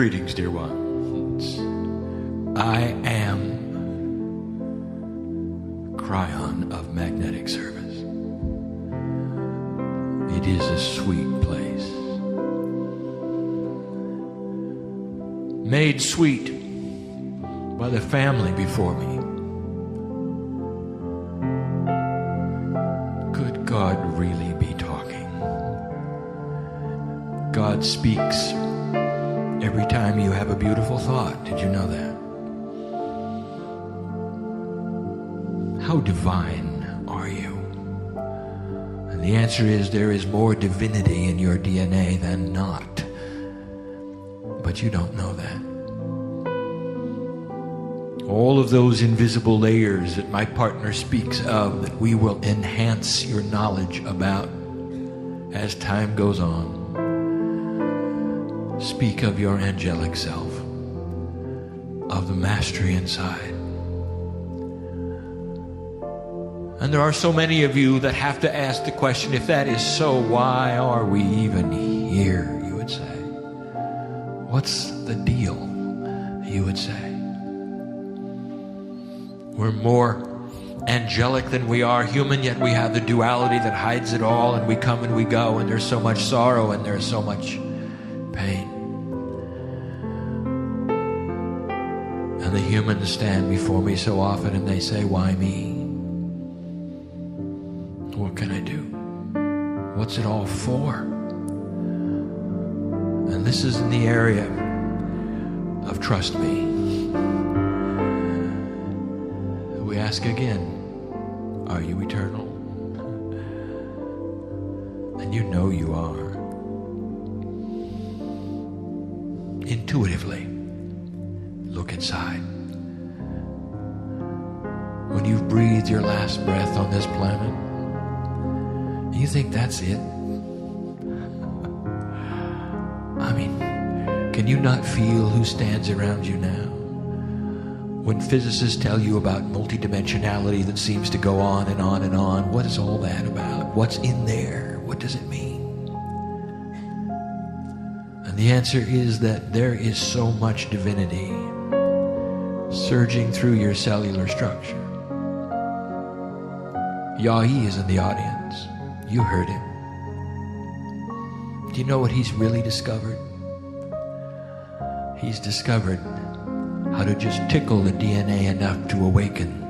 Greetings, dear ones. I am Kryon of Magnetic Service. It is a sweet place. Made sweet by the family before me. Could God really be talking? God speaks every time you have a beautiful thought. Did you know that? How divine are you? And the answer is there is more divinity in your DNA than not. But you don't know that. All of those invisible layers that my partner speaks of that we will enhance your knowledge about as time goes on. Speak of your angelic self, of the mastery inside. And there are so many of you that have to ask the question, if that is so, why are we even here, you would say. What's the deal, you would say. We're more angelic than we are human, yet we have the duality that hides it all, and we come and we go, and there's so much sorrow and there's so much pain. And the humans stand before me so often and they say, why me? What can I do? What's it all for? And this is in the area of trust me. We ask again, are you eternal? And you know you are. Intuitively, look inside. When you've breathed your last breath on this planet, you think that's it? I mean, can you not feel who stands around you now? When physicists tell you about multidimensionality that seems to go on and on and on, what is all that about? What's in there? What does it mean? And the answer is that there is so much divinity surging through your cellular structure. Yahi is in the audience. You heard him. Do you know what he's really discovered? He's discovered how to just tickle the DNA enough to awaken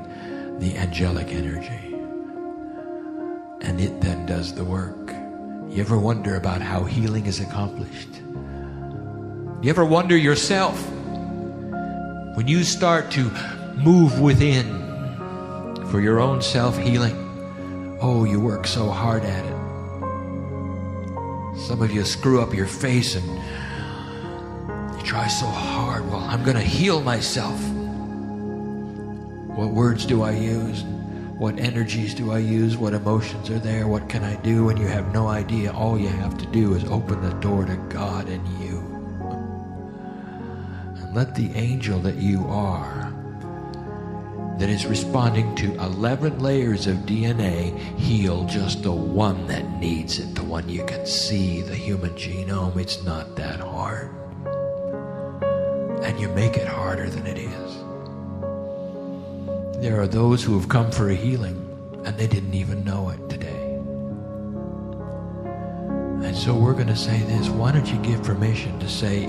the angelic energy. And it then does the work. You ever wonder about how healing is accomplished? You ever wonder yourself, when you start to move within for your own self-healing, oh, you work so hard at it. Some of you screw up your face and you try so hard. Well, I'm going to heal myself. What words do I use? What energies do I use? What emotions are there? What can I do? And you have no idea. All you have to do is open the door to God and you. And let the angel that you are, that is responding to 11 layers of DNA, heal just the one that needs it, the one you can see, the human genome. It's not that hard. And you make it harder than it is. There are those who have come for a healing and they didn't even know it today. And so we're going to say this. Why don't you give permission to say,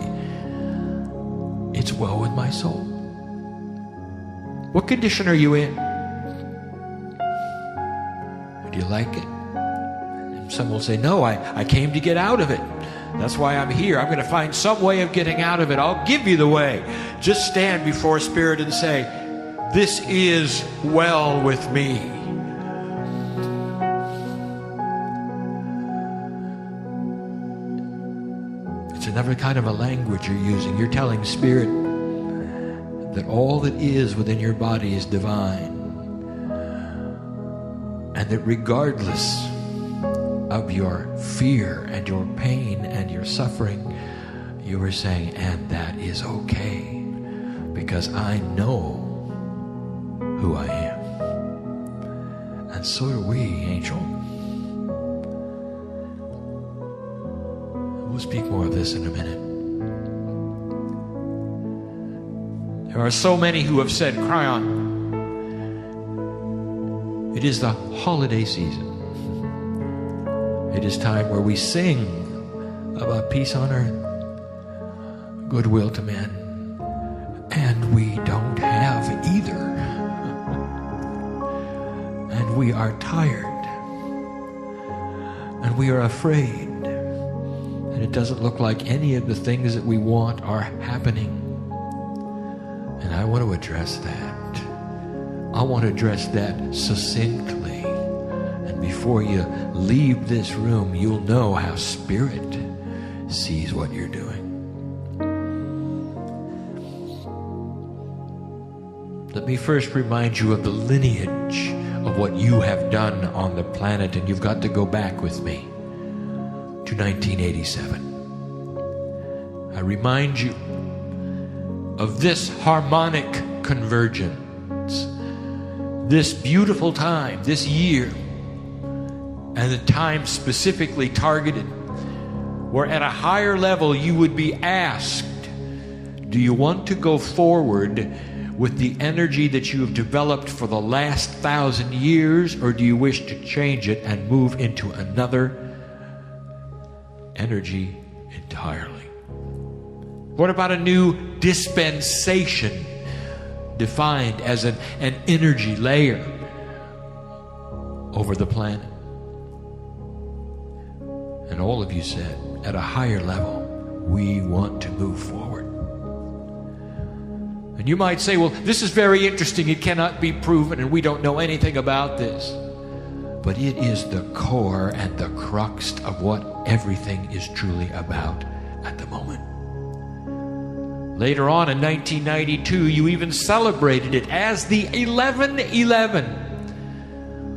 it's well with my soul? What condition are you in? Do you like it? And some will say, no, I came to get out of it. That's why I'm here. I'm going to find some way of getting out of it. I'll give you the way. Just stand before Spirit and say, this is well with me. It's another kind of a language you're using. You're telling Spirit that all that is within your body is divine. And that regardless of your fear and your pain and your suffering, you were saying, and that is okay, because I know who I am. And so do we, Angel. We'll speak more of this in a minute. There are so many who have said, Kryon, it is the holiday season. It is time where we sing about peace on earth, goodwill to men, and we don't have either. And we are tired, and we are afraid, and it doesn't look like any of the things that we want are happening. And I want to address that. I want to address that succinctly. And before you leave this room, you'll know how Spirit sees what you're doing. Let me first remind you of the lineage of what you have done on the planet, and you've got to go back with me to 1987. I remind you of this harmonic convergence, this beautiful time, this year, and the time specifically targeted, where at a higher level you would be asked, do you want to go forward with the energy that you have developed for the last 1,000 years, or do you wish to change it and move into another energy entirely? What about a new dispensation defined as an energy layer over the planet? And all of you said, at a higher level, we want to move forward. And you might say, well, this is very interesting. It cannot be proven, and we don't know anything about this. But it is the core and the crux of what everything is truly about at the moment. Later on in 1992, you even celebrated it as the 1111.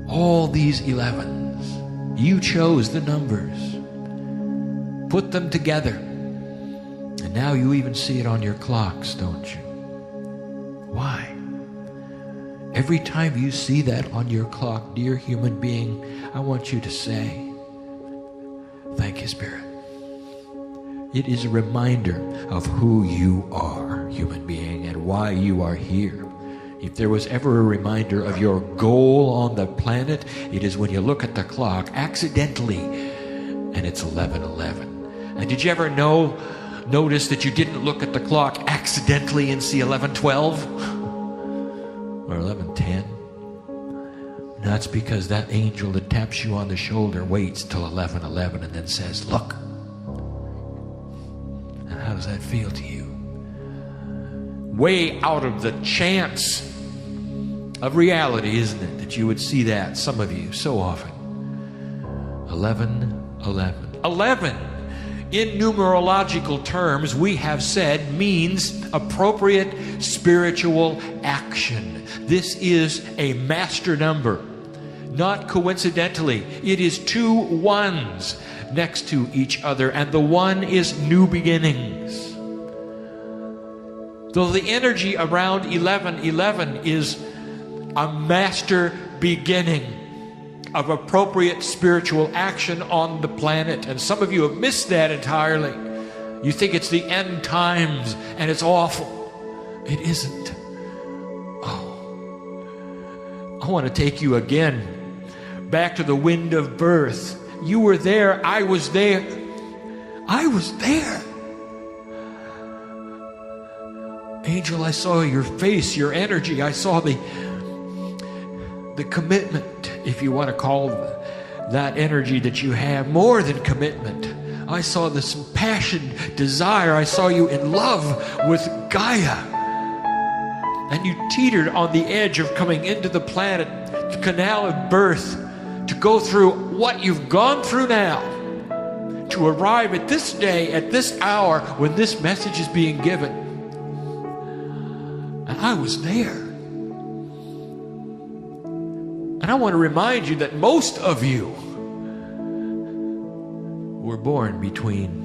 All these 11s. You chose the numbers, put them together, and now you even see it on your clocks, don't you? Why? Every time you see that on your clock, dear human being, I want you to say, thank you, Spirit. It is a reminder of who you are, human being, and why you are here. If there was ever a reminder of your goal on the planet, it is when you look at the clock accidentally and it's 11:11. And did you ever notice that you didn't look at the clock accidentally and see 11:12 or 11:10? That's because that angel that taps you on the shoulder waits till 11:11 and then says, look. And how does that feel to you? Way out of the chance of reality, isn't it, that you would see that, some of you, so often. 11:11. 11, in numerological terms, we have said, means appropriate spiritual action. This is a master number. Not coincidentally, it is 2 ones next to each other, and the one is new beginnings. Though the energy around 11:11 is a master beginning of appropriate spiritual action on the planet. And some of you have missed that entirely. You think it's the end times and it's awful. It isn't. Oh, I want to take you again back to the wind of birth. You were there. I was there. I was there. Angel, I saw your face, your energy. I saw the commitment, if you want to call that energy that you have, more than commitment. I saw this passion, desire. I saw you in love with Gaia. And you teetered on the edge of coming into the planet, the canal of birth, to go through what you've gone through now, to arrive at this day, at this hour, when this message is being given. And I was there. And I want to remind you that most of you were born between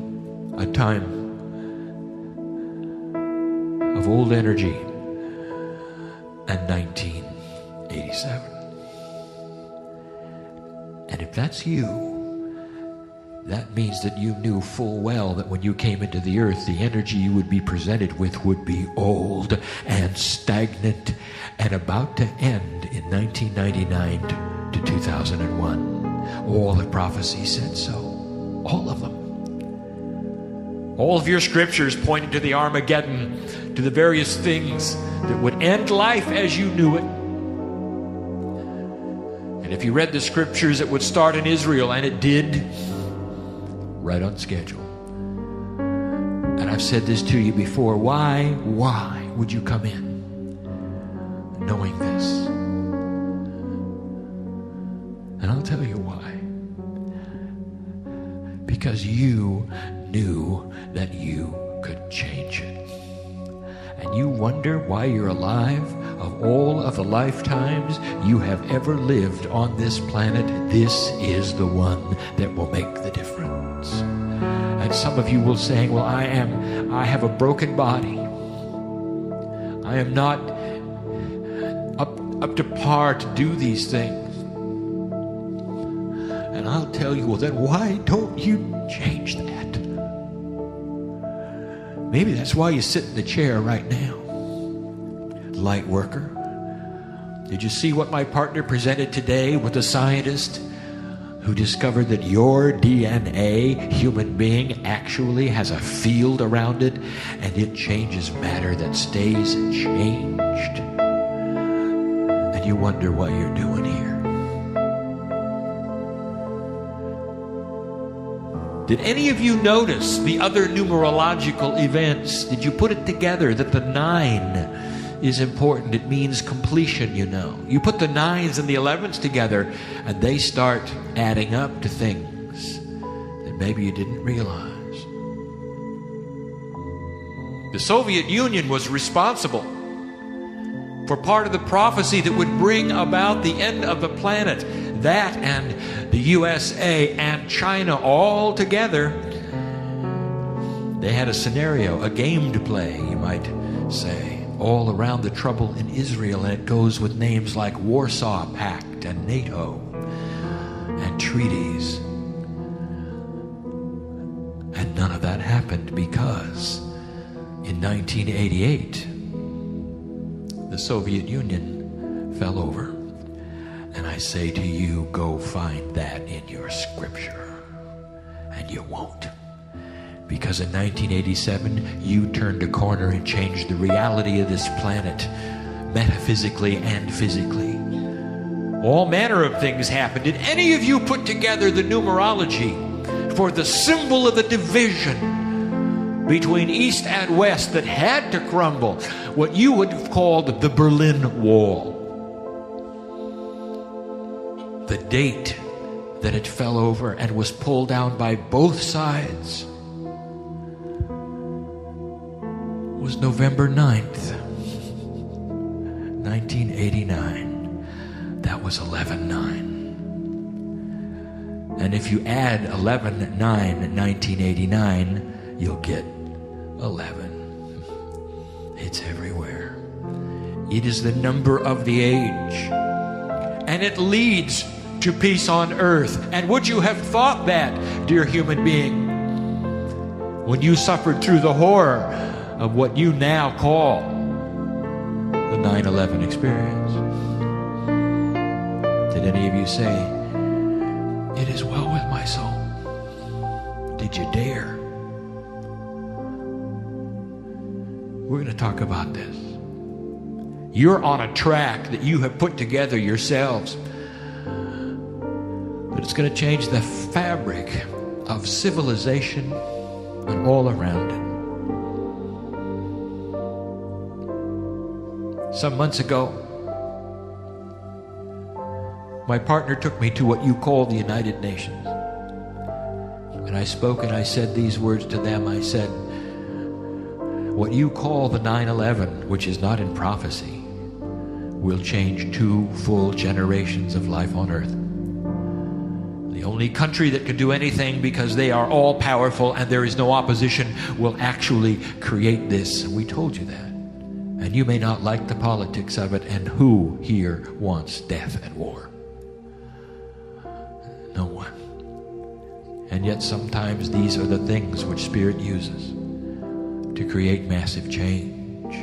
a time of old energy and 1987. And if that's you, that means that you knew full well that when you came into the earth, the energy you would be presented with would be old and stagnant and about to end in 1999 to 2001. All the prophecies said so. All of them. All of your scriptures pointed to the Armageddon, to the various things that would end life as you knew it. And if you read the scriptures, it would start in Israel, and it did, right on schedule. And I've said this to you before. Why would you come in knowing this? And I'll tell you why. Because you knew that you could change it. And you wonder why you're alive. Of all of the lifetimes you have ever lived on this planet, this is the one that will make the difference. And some of you will say, well, I have a broken body. I am not up to par to do these things. And I'll tell you, well, then why don't you change that? Maybe that's why you sit in the chair right now. Light worker. Did you see what my partner presented today with the scientist who discovered that your DNA, human being, actually has a field around it, and it changes matter that stays changed? And you wonder what you're doing here. Did any of you notice the other numerological events? Did you put it together that the 9 is important? It means completion, you know. You put the 9s and the 11s together, and they start adding up to things that maybe you didn't realize. The Soviet Union was responsible for part of the prophecy that would bring about the end of the planet. That and the USA and China all together, they had a scenario, a game to play, you might say, all around the trouble in Israel. And it goes with names like Warsaw Pact and NATO and treaties. And none of that happened because in 1988, the Soviet Union fell over. And I say to you, go find that in your scripture. And you won't. Because in 1987, you turned a corner and changed the reality of this planet, metaphysically and physically. All manner of things happened. Did any of you put together the numerology for the symbol of the division between East and West that had to crumble? What you would have called the Berlin Wall. The date that it fell over and was pulled down by both sides was November 9th, 1989. That was 11/9. And if you add 11/9/1989, you'll get 11. It's everywhere. It is the number of the age. And it leads to peace on earth. And would you have thought that, dear human being, when you suffered through the horror of what you now call the 9/11 experience? Did any of you say, it is well with my soul? Did you dare? We're going to talk about this. You're on a track that you have put together yourselves, but it's going to change the fabric of civilization and all around it. Some months ago, my partner took me to what you call the United Nations. And I spoke and I said these words to them. I said, what you call the 9/11, which is not in prophecy, will change 2 full generations of life on earth. The only country that can do anything, because they are all powerful and there is no opposition, will actually create this. We told you that. And you may not like the politics of it, and who here wants death and war? No one. And yet sometimes these are the things which Spirit uses to create massive change.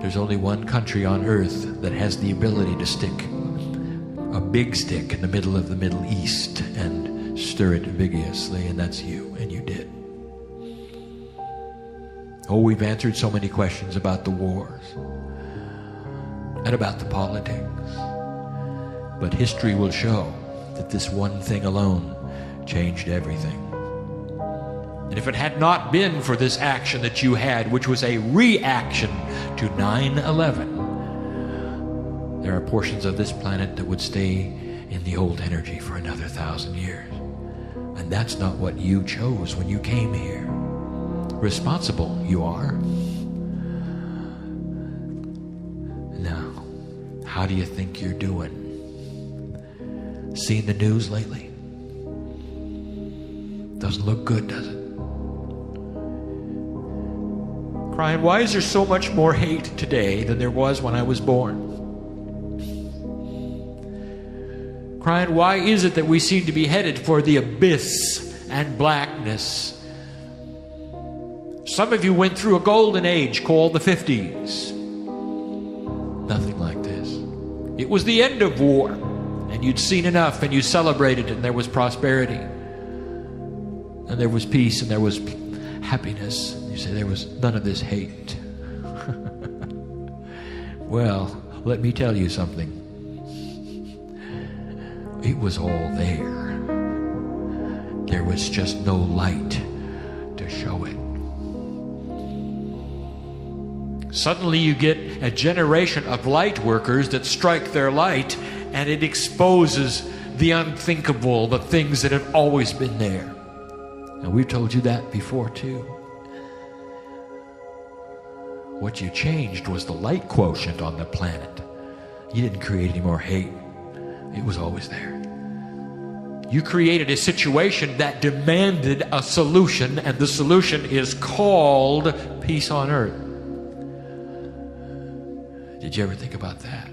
There's only one country on earth that has the ability to stick a big stick in the middle of the Middle East and stir it vigorously, and that's you, and you did. Oh, we've answered so many questions about the wars and about the politics. But history will show that this one thing alone changed everything. And if it had not been for this action that you had, which was a reaction to 9/11, there are portions of this planet that would stay in the old energy for another 1,000 years. And that's not what you chose when you came here. Responsible you are. Now, how do you think you're doing? Seen the news lately? Doesn't look good, does it? Kryon, why is there so much more hate today than there was when I was born? Kryon, why is it that we seem to be headed for the abyss and blackness? Some of you went through a golden age called the 50s. Nothing like this. It was the end of war, and you'd seen enough, and you celebrated, and there was prosperity, and there was peace, and there was happiness. You say there was none of this hate. Well, let me tell you something. It was all there. There was just no light to show it. Suddenly you get a generation of light workers that strike their light, and it exposes the unthinkable, the things that have always been there. And we've told you that before too. What you changed was the light quotient on the planet. You didn't create any more hate. It was always there. You created a situation that demanded a solution, and the solution is called peace on earth. Did you ever think about that?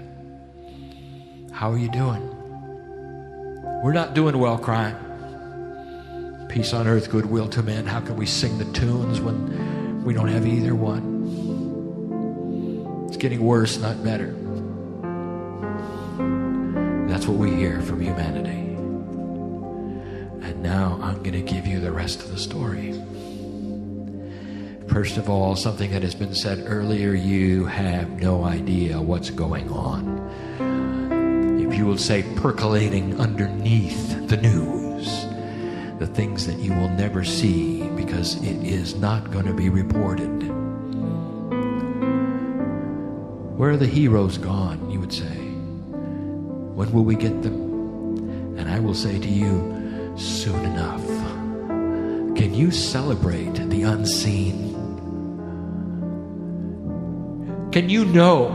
How are you doing? We're not doing well, Kryon. Peace on earth, goodwill to men. How can we sing the tunes when we don't have either one? It's getting worse, not better. That's what we hear from humanity. And now I'm going to give you the rest of the story. First of all, something that has been said earlier, you have no idea what's going on. If you will say percolating underneath the news, the things that you will never see because it is not going to be reported. Where are the heroes gone, you would say? When will we get them? And I will say to you, soon enough. Can you celebrate the unseen? Can you know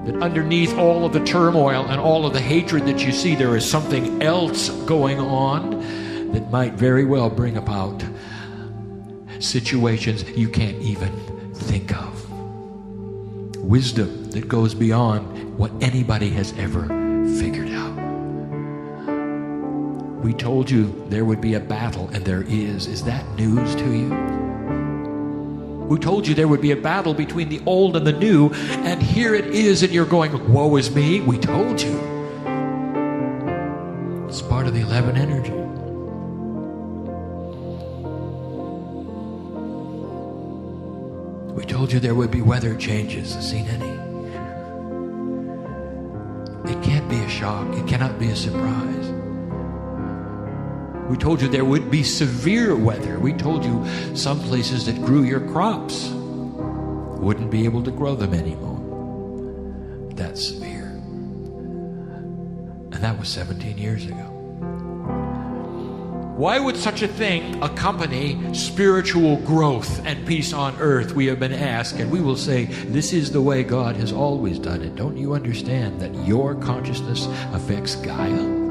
that underneath all of the turmoil and all of the hatred that you see, there is something else going on that might very well bring about situations you can't even think of? Wisdom that goes beyond what anybody has ever figured out. We told you there would be a battle, and there is. Is that news to you? We told you there would be a battle between the old and the new, and here it is, and you're going, woe is me. We told you. It's part of the 11 energy. We told you there would be weather changes. Seen any? It can't be a shock. It cannot be a surprise. We told you there would be severe weather. We told you some places that grew your crops wouldn't be able to grow them anymore. That's severe. And that was 17 years ago. Why would such a thing accompany spiritual growth and peace on earth, we have been asked, and we will say, this is the way God has always done it. Don't you understand that your consciousness affects Gaia?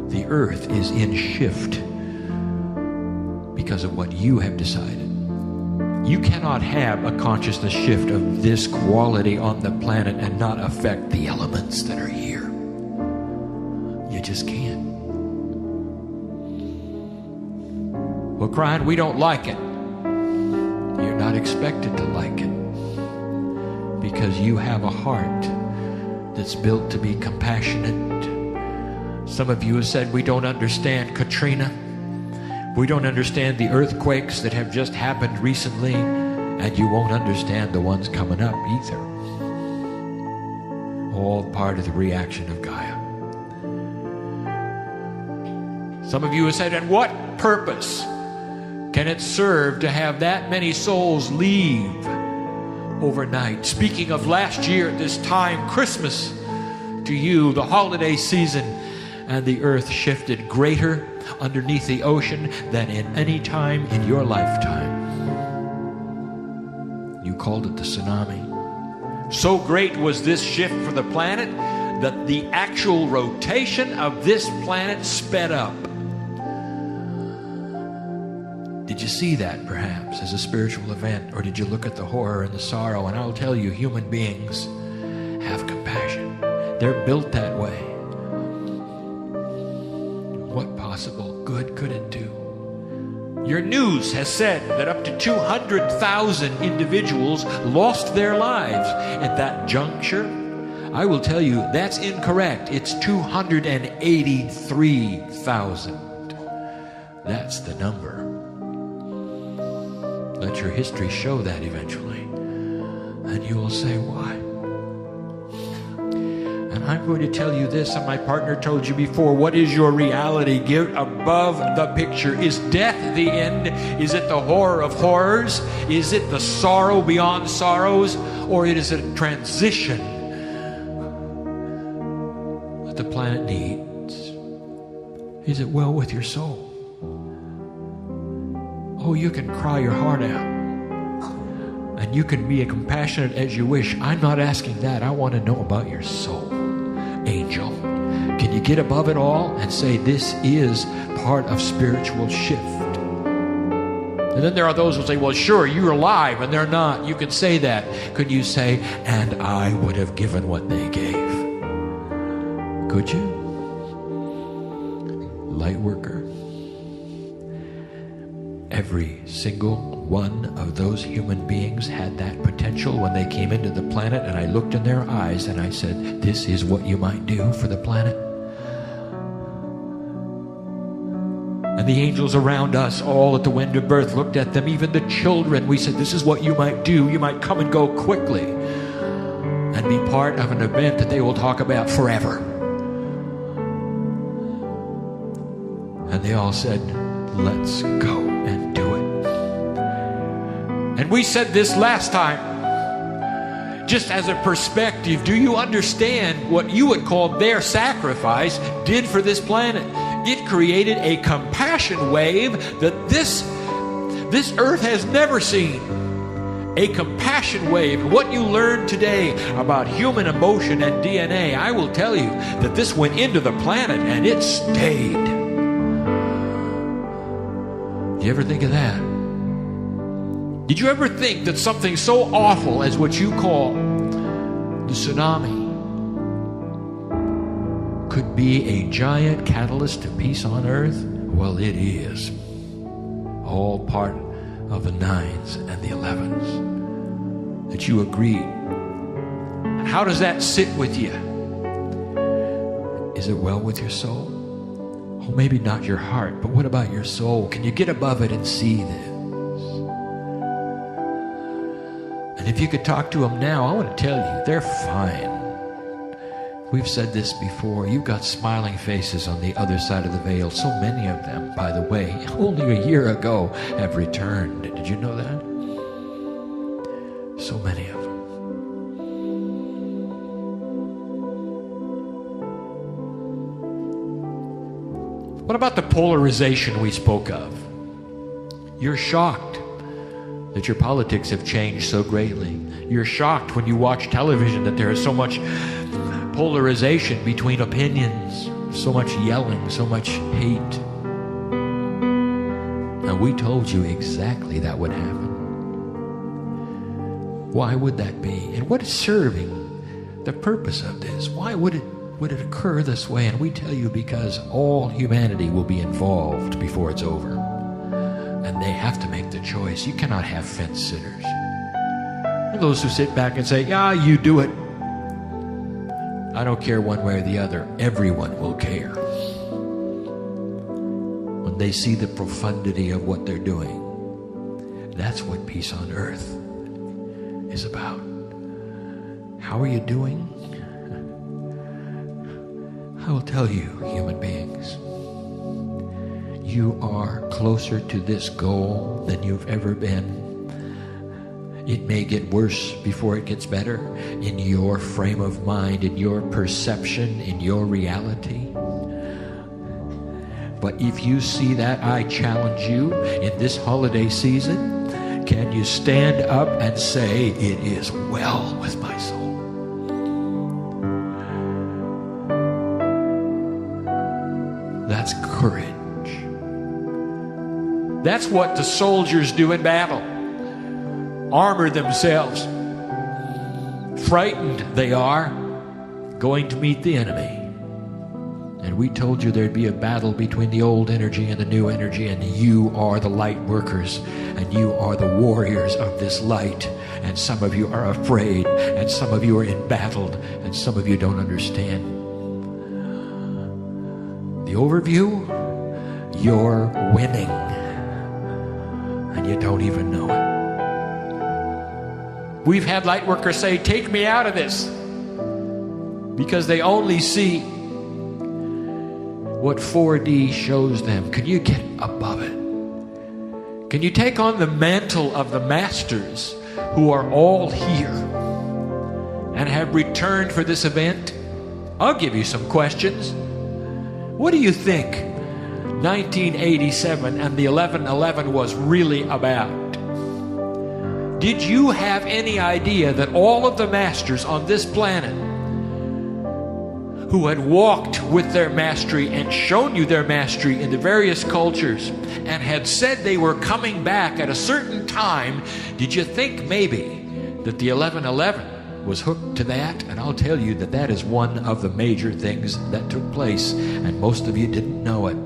The earth is in shift because of what you have decided. You cannot have a consciousness shift of this quality on the planet and not affect the elements that are here. You just can't. Well, Kryon, we don't like it. You're not expected to like it, because you have a heart that's built to be compassionate. Some of you have said, we don't understand Katrina. We don't understand the earthquakes that have just happened recently, and you won't understand the ones coming up either. All part of the reaction of Gaia. Some of you have said, and what purpose can it serve to have that many souls leave overnight? Speaking of last year at this time, Christmas to you, the holiday season, and the earth shifted greater underneath the ocean than in any time in your lifetime. You called it the tsunami. So great was this shift for the planet that the actual rotation of this planet sped up. Did you see that perhaps as a spiritual event, or did you look at the horror and the sorrow? And I'll tell you, human beings have compassion. They're built that way. What possible good could it do? Your news has said that up to 200,000 individuals lost their lives at that juncture. I will tell you, that's incorrect. It's 283,000. That's the number. Let your history show that eventually. And you will say, why? And I'm going to tell you this, and my partner told you before, what is your reality? Get above the picture. Is death the end? Is it the horror of horrors? Is it the sorrow beyond sorrows? Or is it a transition that the planet needs? Is it well with your soul? Oh, you can cry your heart out. And you can be as compassionate as you wish. I'm not asking that. I want to know about your soul. Angel, can you get above it all and say this is part of spiritual shift? And then there are those who say, well, sure, you're alive, and they're not. You can say that. Could you say, and I would have given what they gave? Could you? Light worker. Every single one of those human beings had that potential when they came into the planet, and I looked in their eyes and I said, this is what you might do for the planet. And the angels around us, all at the wind of birth, looked at them, even the children. We said, this is what you might do. You might come and go quickly and be part of an event that they will talk about forever. And they all said, let's go and do it. And we said this last time, just as a perspective. Do you understand what you would call their sacrifice did for this planet? It created a compassion wave that this earth has never seen. A compassion wave. What you learned today about human emotion and DNA, I will tell you that this went into the planet and it stayed. Do you ever think of that? Did you ever think that something so awful as what you call the tsunami could be a giant catalyst to peace on earth? Well, it is. All part of the 9s and the 11s. That you agreed. How does that sit with you? Is it well with your soul? Oh, maybe not your heart, but what about your soul? Can you get above it and see this? And if you could talk to them now, I want to tell you, they're fine. We've said this before. You've got smiling faces on the other side of the veil. So many of them, by the way, only a year ago have returned. Did you know that? So many of them. What about the polarization we spoke of? You're shocked that your politics have changed so greatly. You're shocked when you watch television that there is so much polarization between opinions, so much yelling, so much hate. And we told you exactly that would happen. Why would that be? And what is serving the purpose of this? Why would it occur this way? And we tell you because all humanity will be involved before it's over. and they have to make the choice. You cannot have fence sitters. And those who sit back and say, yeah, you do it. I don't care one way or the other. Everyone will care when they see the profundity of what they're doing. That's what peace on earth is about. How are you doing? I will tell you, human beings, you are closer to this goal than you've ever been. It may get worse before it gets better in your frame of mind, in your perception, in your reality. But if you see that, I challenge you in this holiday season, can you stand up and say, it is well with my soul? That's courage. That's what the soldiers do in battle. Armor themselves. Frightened they are, going to meet the enemy. And we told you there'd be a battle between the old energy and the new energy, and you are the light workers, and you are the warriors of this light. And some of you are afraid, and some of you are embattled, and some of you don't understand. The overview, you're winning, and you don't even know it. We've had light workers say, take me out of this, because they only see what 4D shows them. Can you get above it? Can you take on the mantle of the masters who are all here and have returned for this event? I'll give you some questions. What do you think 1987 and the 11/11 was really about? Did you have any idea that all of the masters on this planet who had walked with their mastery and shown you their mastery in the various cultures and had said they were coming back at a certain time, did you think maybe that the 11/11 was hooked to that? And I'll tell you that that is one of the major things that took place, and most of you didn't know it.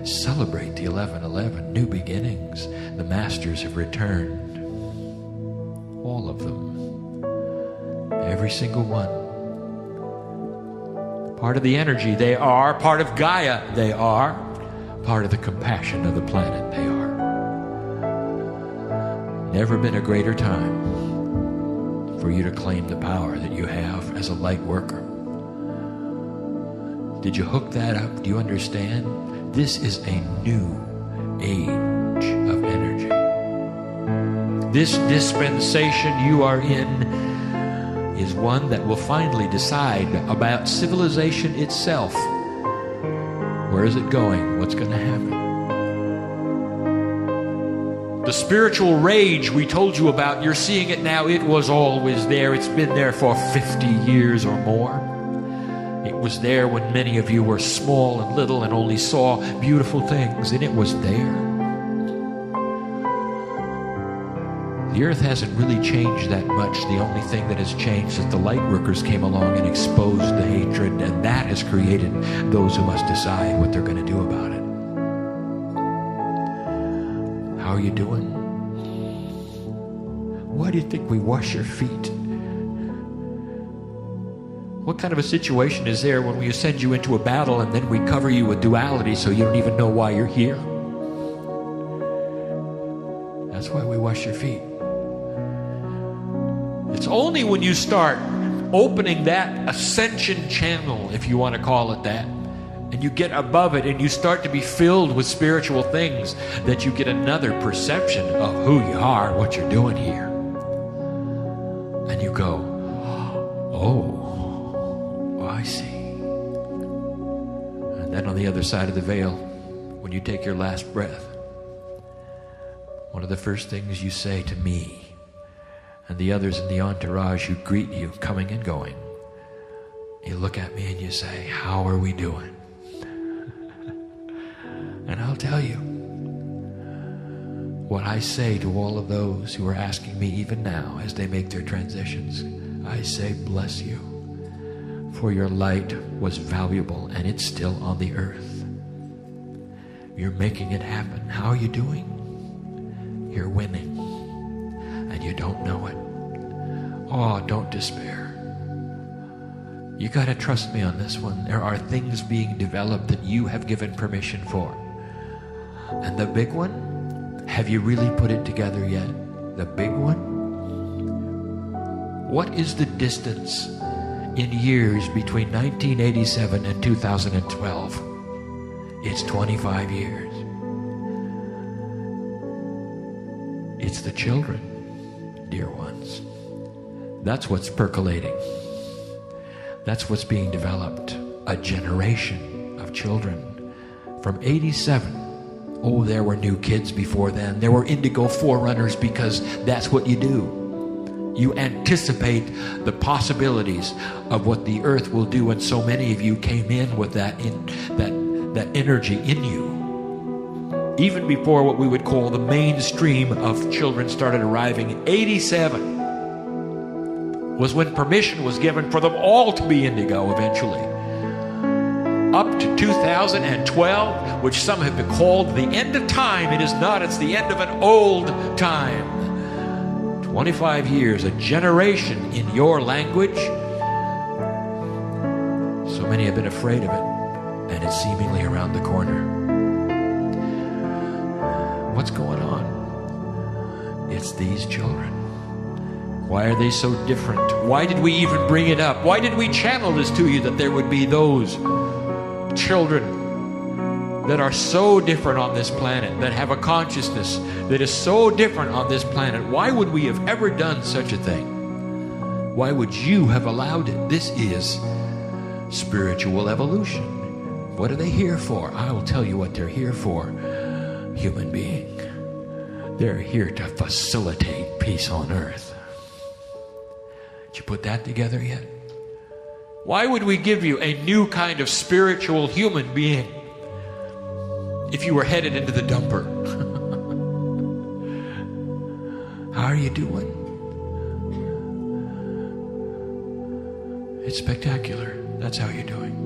Celebrate the 11/11, new beginnings. The masters have returned. All of them. Every single one. Part of the energy they are, part of Gaia they are, part of the compassion of the planet they are. Never been a greater time for you to claim the power that you have as a light worker. Did you hook that up? Do you understand? This is a new age of energy. This dispensation you are in is one that will finally decide about civilization itself. Where is it going? What's going to happen? The spiritual rage we told you about, you're seeing it now. It was always there. It's been there for 50 years or more. It was there when many of you were small and little and only saw beautiful things, and it was there. The earth hasn't really changed that much. The only thing that has changed is the light workers came along and exposed the hatred, and that has created those who must decide what they're going to do about it. How are you doing? Why do you think we wash your feet? What kind of a situation is there when we send you into a battle and then we cover you with duality so you don't even know why you're here? That's why we wash your feet. It's only when you start opening that ascension channel, if you want to call it that, and you get above it and you start to be filled with spiritual things, that you get another perception of who you are, what you're doing here. And you go, oh, I see. And then on the other side of the veil, when you take your last breath, one of the first things you say to me and the others in the entourage who greet you coming and going, you look at me and you say, how are we doing? And I'll tell you what I say to all of those who are asking me even now as they make their transitions. I say, bless you, for your light was valuable and it's still on the earth. You're making it happen. How are you doing? You're winning, and you don't know it. Oh, don't despair. You got to trust me on this one. There are things being developed that you have given permission for. And the big one, have you really put it together yet? The big one? What is the distance in years between 1987 and 2012? It's 25 years. It's the children, dear ones. That's what's percolating. That's what's being developed. A generation of children. From 87. Oh, there were new kids before then. There were indigo forerunners, because that's what you do. You anticipate the possibilities of what the earth will do, and so many of you came in with that energy in you. Even before what we would call the mainstream of children started arriving. 87 was when permission was given for them all to be indigo eventually. Up to 2012, which some have called the end of time. It is not, it's the end of an old time. 25 years, a generation in your language. So many have been afraid of it, and it's seemingly around the corner. What's going on? It's these children. Why are they so different? Why did we even bring it up? Why did we channel this to you, that there would be those children that are so different on this planet, that have a consciousness that is so different on this planet? Why would we have ever done such a thing? Why would you have allowed it? This is spiritual evolution. What are they here for? I will tell you what they're here for. Human being. They're here to facilitate peace on earth. Did you put that together yet? Why would we give you a new kind of spiritual human being if you were headed into the dumper? How are you doing? It's spectacular. That's how you're doing.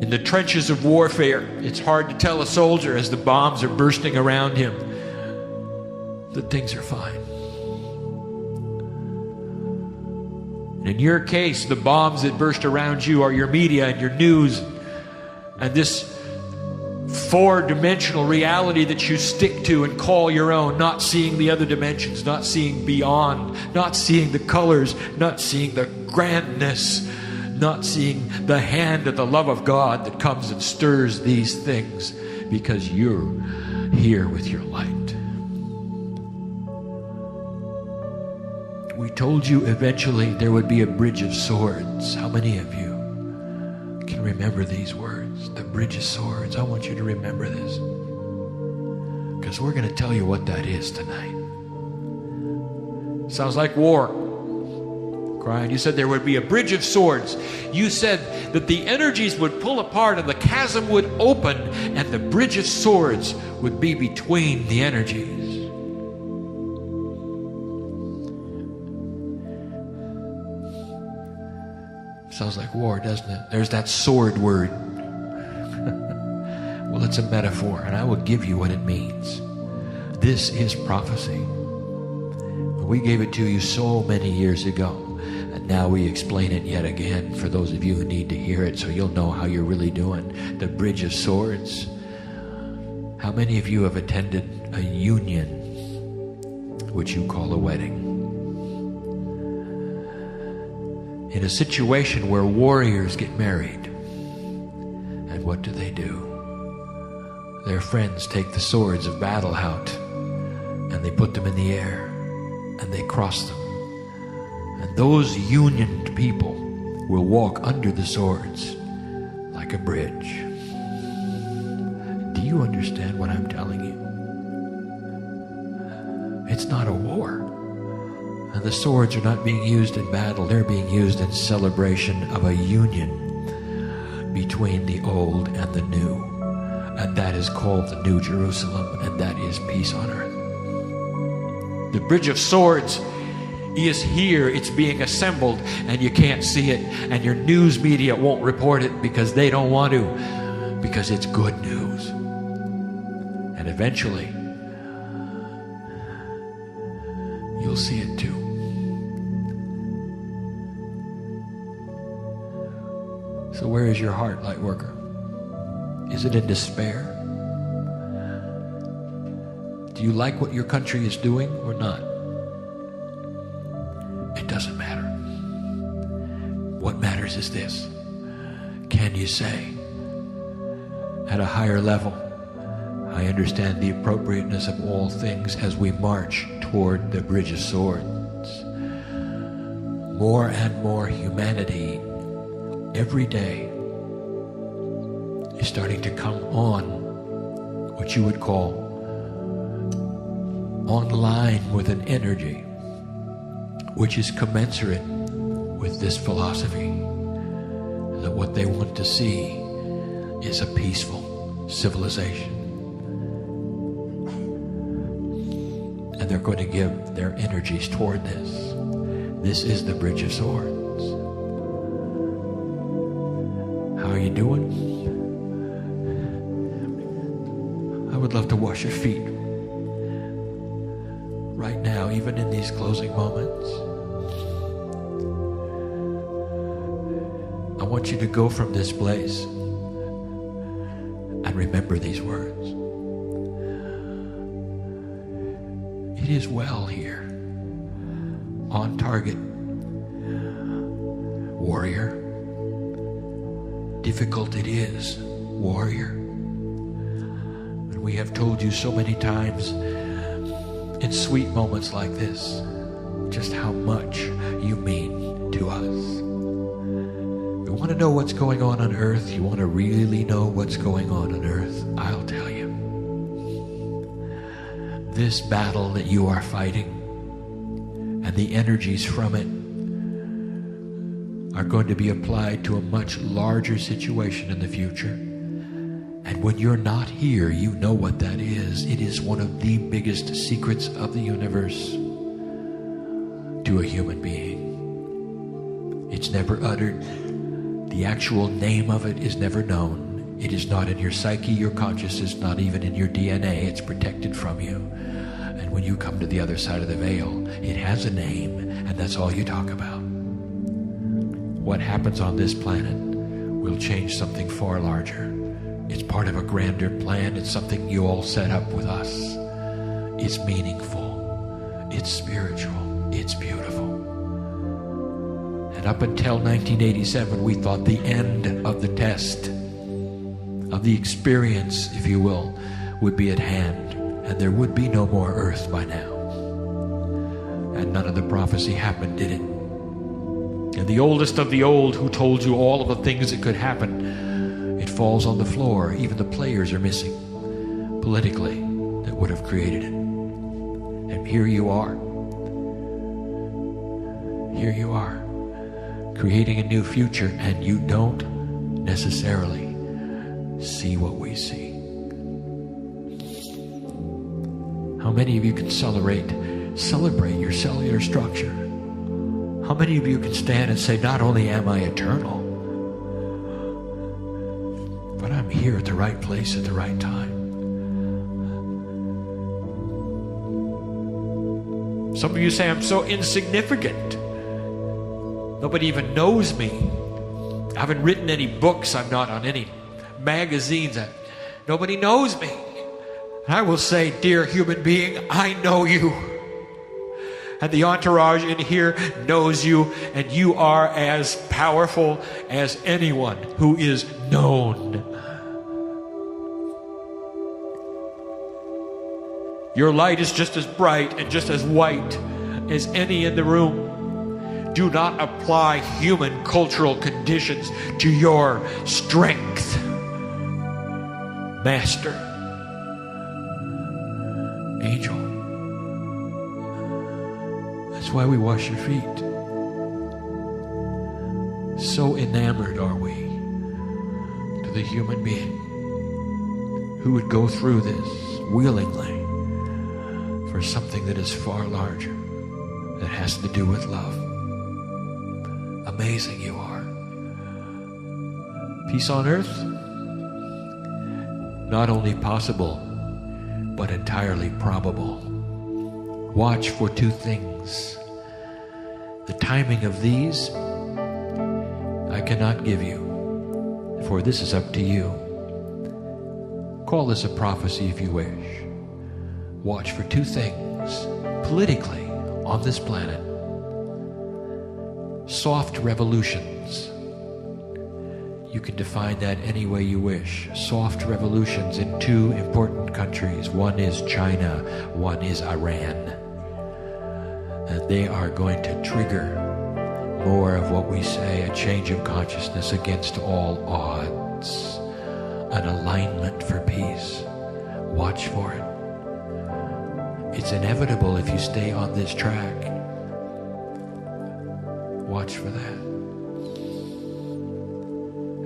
In the trenches of warfare, it's hard to tell a soldier as the bombs are bursting around him that things are fine. And in your case, the bombs that burst around you are your media and your news and this four-dimensional reality that you stick to and call your own, not seeing the other dimensions, not seeing beyond, not seeing the colors, not seeing the grandness, not seeing the hand of the love of God that comes and stirs these things, because you're here with your light. We told you eventually there would be a bridge of swords. How many of you can remember these words? The bridge of swords. I want you to remember this, because we're going to tell you what that is tonight. Sounds like war. Kryon, you said there would be a bridge of swords. You said that the energies would pull apart and the chasm would open and the bridge of swords would be between the energies. Sounds like war, doesn't it? There's that sword word. Well, it's a metaphor, and I will give you what it means. This is prophecy. We gave it to you so many years ago, and now we explain it yet again for those of you who need to hear it, so you'll know how you're really doing. The bridge of swords. How many of you have attended a union, which you call a wedding? In a situation where warriors get married, and what do? Their friends take the swords of battle out, and they put them in the air, and they cross them. And those unioned people will walk under the swords like a bridge. Do you understand what I'm telling you? It's not a war. And the swords are not being used in battle. They're being used in celebration of a union between the old and the new. And that is called the New Jerusalem, and that is peace on earth. The bridge of swords is here. It's being assembled, and you can't see it. And your news media won't report it because they don't want to, because it's good news. And eventually, you'll see it too. So where is your heart, light worker? Is it in despair? Do you like what your country is doing or not? It doesn't matter. What matters is this. Can you say, at a higher level, I understand the appropriateness of all things as we march toward the Bridge of Swords. More and more humanity every day is starting to come on what you would call online with an energy which is commensurate with this philosophy, that what they want to see is a peaceful civilization. And they're going to give their energies toward this. This is the Bridge of Swords. How are you doing? I would love to wash your feet right now, even in these closing moments. I want you to go from this place and remember these words. It is well here. On target. Warrior. Difficult it is, warrior. And we have told you so many times in sweet moments like this just how much you mean to us. You want to know what's going on earth? You want to really know what's going on earth? I'll tell you. This battle that you are fighting and the energies from it are going to be applied to a much larger situation in the future. And when you're not here, you know what that is. It is one of the biggest secrets of the universe to a human being. It's never uttered. The actual name of it is never known. It is not in your psyche, your consciousness, not even in your DNA. It's protected from you. And when you come to the other side of the veil, it has a name, and that's all you talk about. What happens on this planet will change something far larger. It's part of a grander plan. It's something you all set up with us. It's meaningful. It's spiritual. It's beautiful. And up until 1987, we thought the end of the test, of the experience, if you will, would be at hand. And there would be no more earth by now. And none of the prophecy happened, did it? And the oldest of the old, who told you all of the things that could happen, it falls on the floor. Even the players are missing, politically, that would have created it. And here you are. Here you are, creating a new future, and you don't necessarily see what we see. How many of you can celebrate your cellular structure? How many of you can stand and say, not only am I eternal, but I'm here at the right place at the right time? Some of you say, I'm so insignificant. Nobody even knows me. I haven't written any books. I'm not on any magazines. Nobody knows me. And I will say, dear human being, I know you. And the entourage in here knows you, and you are as powerful as anyone who is known. Your light is just as bright and just as white as any in the room. Do not apply human cultural conditions to your strength. Master, angel. That's why we wash your feet. So enamored are we to the human being who would go through this willingly for something that is far larger, that has to do with love. Amazing you are. Peace on earth? Not only possible, but entirely probable. Watch for two things. The timing of these I cannot give you, for this is up to you. Call this a prophecy if you wish. Watch for two things politically on this planet. Soft revolutions. You can define that any way you wish. Soft revolutions in two important countries. One is China, one is Iran. And they are going to trigger more of what we say, a change of consciousness against all odds. An alignment for peace. Watch for it. It's inevitable if you stay on this track. Watch for that.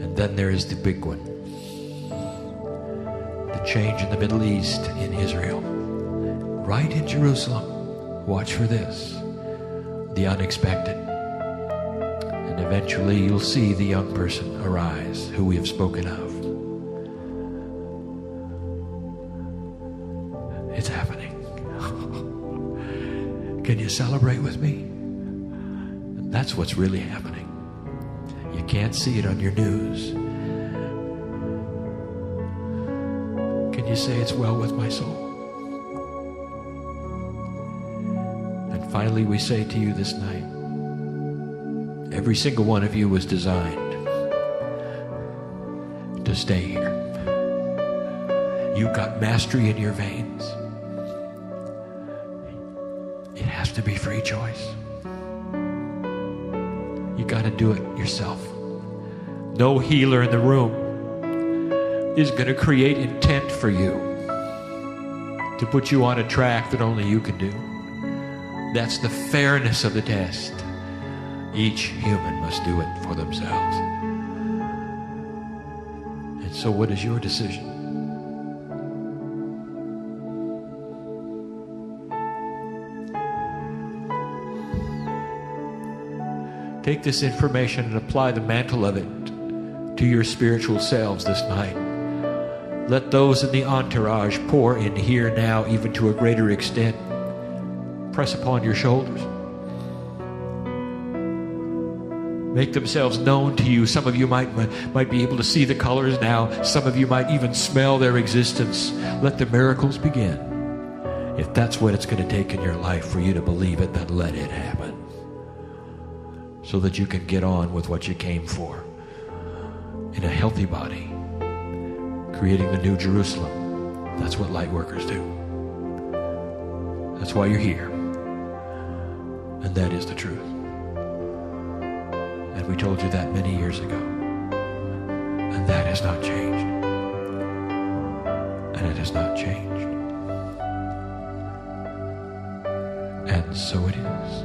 And then there is the big one. The change in the Middle East, in Israel. Right in Jerusalem. Watch for this. The unexpected. And eventually you'll see the young person arise, who we have spoken of. It's happening. Can you celebrate with me? That's what's really happening. You can't see it on your news. Can you say it's well with my soul? And finally we say to you this night, every single one of you was designed to stay here. You've got mastery in your veins. It has to be free choice. You got to do it yourself. No healer in the room is going to create intent for you to put you on a track that only you can do. That's the fairness of the test. Each human must do it for themselves. And so what is your decision? Take this information and apply the mantle of it to your spiritual selves this night. Let those in the entourage pour in here now, even to a greater extent. Press upon your shoulders. Make themselves known to you. Some of you might be able to see the colors now. Some of you might even smell their existence. Let the miracles begin. If that's what it's going to take in your life for you to believe it, then let it happen. So that you can get on with what you came for in a healthy body, creating the new Jerusalem. That's what light workers do. That's why you're here. And that is the truth. And we told you that many years ago. And that has not changed. And it has not changed. And so it is.